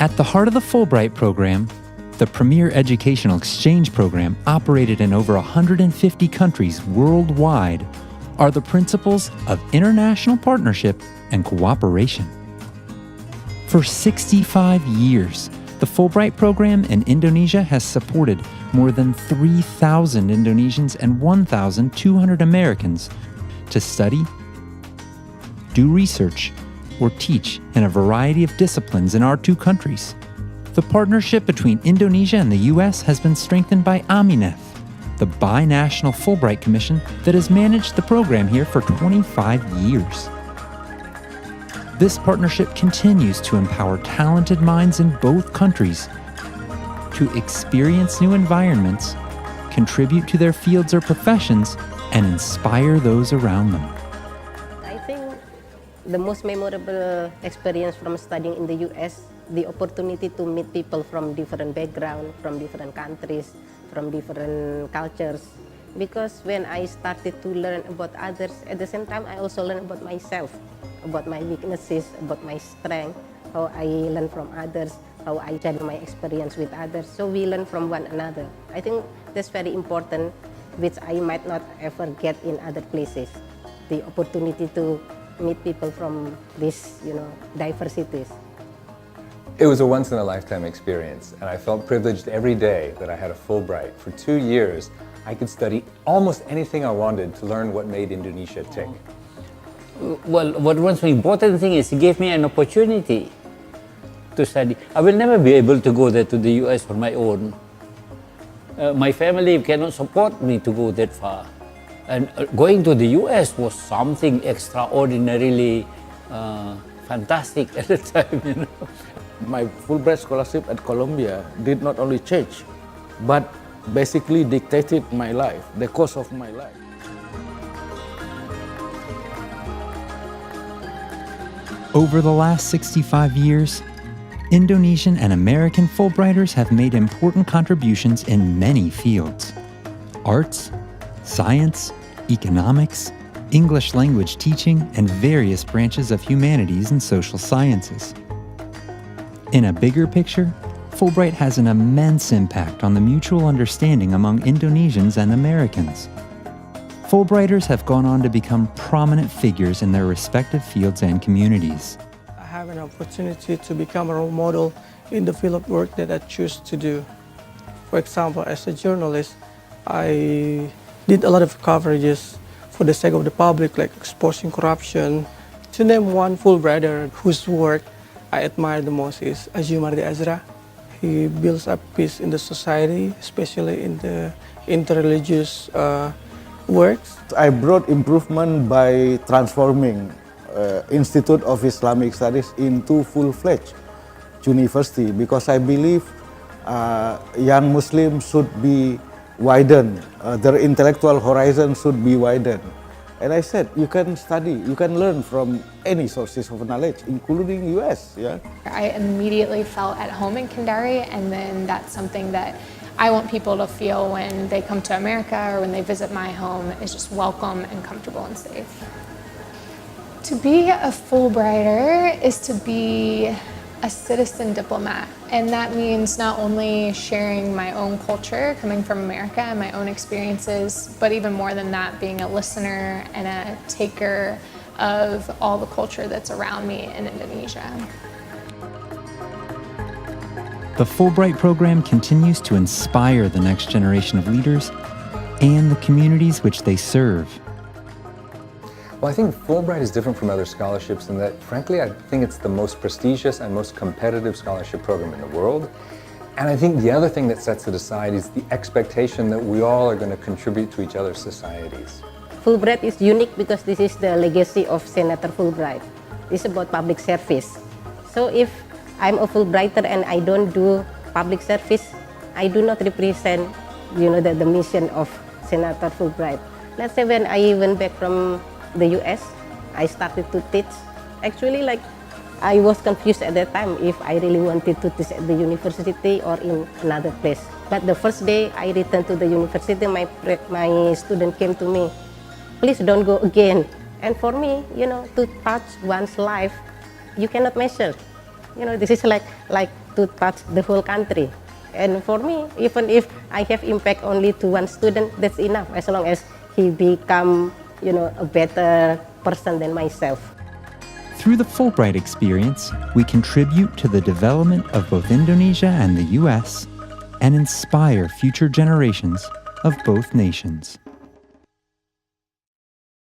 At the heart of the Fulbright program, the premier educational exchange program operated in over 150 countries worldwide, are the principles of international partnership and cooperation. For 65 years, the Fulbright program in Indonesia has supported more than 3,000 Indonesians and 1,200 Americans to study, do research, or teach in a variety of disciplines in our two countries. The partnership between Indonesia and the U.S. has been strengthened by AMINEF, the binational Fulbright Commission that has managed the program here for 25 years. This partnership continues to empower talented minds in both countries to experience new environments, contribute to their fields or professions, and inspire those around them. I think the most memorable experience from studying in the U.S., the opportunity to meet people from different backgrounds, from different countries, from different cultures. Because when I started to learn about others, at the same time I also learned about myself, about my weaknesses, about my strength, how I learn from others, how I share my experience with others. So we learn from one another. I think that's very important, which I might not ever get in other places. The opportunity to meet people from these, diversities. It was a once-in-a-lifetime experience, and I felt privileged every day that I had a Fulbright. For 2 years, I could study almost anything I wanted to learn what made Indonesia tick. Well, what was the important thing is it gave me an opportunity to study. I will never be able to go there to the US on my own. My family cannot support me to go that far. And going to the US was something extraordinarily fantastic at the time, My Fulbright scholarship at Columbia did not only change, but basically dictated my life, the course of my life. Over the last 65 years, Indonesian and American Fulbrighters have made important contributions in many fields: arts, science, economics, English language teaching, and various branches of humanities and social sciences. In a bigger picture, Fulbright has an immense impact on the mutual understanding among Indonesians and Americans. Fulbrighters have gone on to become prominent figures in their respective fields and communities. I have an opportunity to become a role model in the field of work that I choose to do. For example, as a journalist, I did a lot of coverages for the sake of the public, like exposing corruption. To name one Fulbrighter whose work I admire the most is Azumardi Azra. He builds up peace in the society, especially in the interreligious works. I brought improvement by transforming Institute of Islamic Studies into full-fledged university, because I believe young Muslims should be widened, their intellectual horizon should be widened. And I said, you can study, you can learn from any sources of knowledge, including US. Yeah. I immediately felt at home in Kendari, and then that's something that I want people to feel when they come to America or when they visit my home, is just welcome and comfortable and safe. To be a Fulbrighter is to be a citizen diplomat, and that means not only sharing my own culture coming from America and my own experiences, but even more than that, being a listener and a taker of all the culture that's around me in Indonesia. The Fulbright program continues to inspire the next generation of leaders and the communities which they serve. Well, I think Fulbright is different from other scholarships in that, frankly, I think it's the most prestigious and most competitive scholarship program in the world. And I think the other thing that sets it aside is the expectation that we all are going to contribute to each other's societies. Fulbright is unique because this is the legacy of Senator Fulbright. It's about public service. So if I'm a Fulbrighter and I don't do public service, I do not represent, the mission of Senator Fulbright. Let's say when I went back from the US, I started to teach. Actually, I was confused at that time if I really wanted to teach at the university or in another place. But the first day I returned to the university, my student came to me, please don't go again. And for me, to touch one's life, you cannot measure. You know, this is like to touch the whole country. And for me, even if I have impact only to one student, that's enough, as long as he become, you know, a better person than myself. Through the Fulbright experience, we contribute to the development of both Indonesia and the US and inspire future generations of both nations.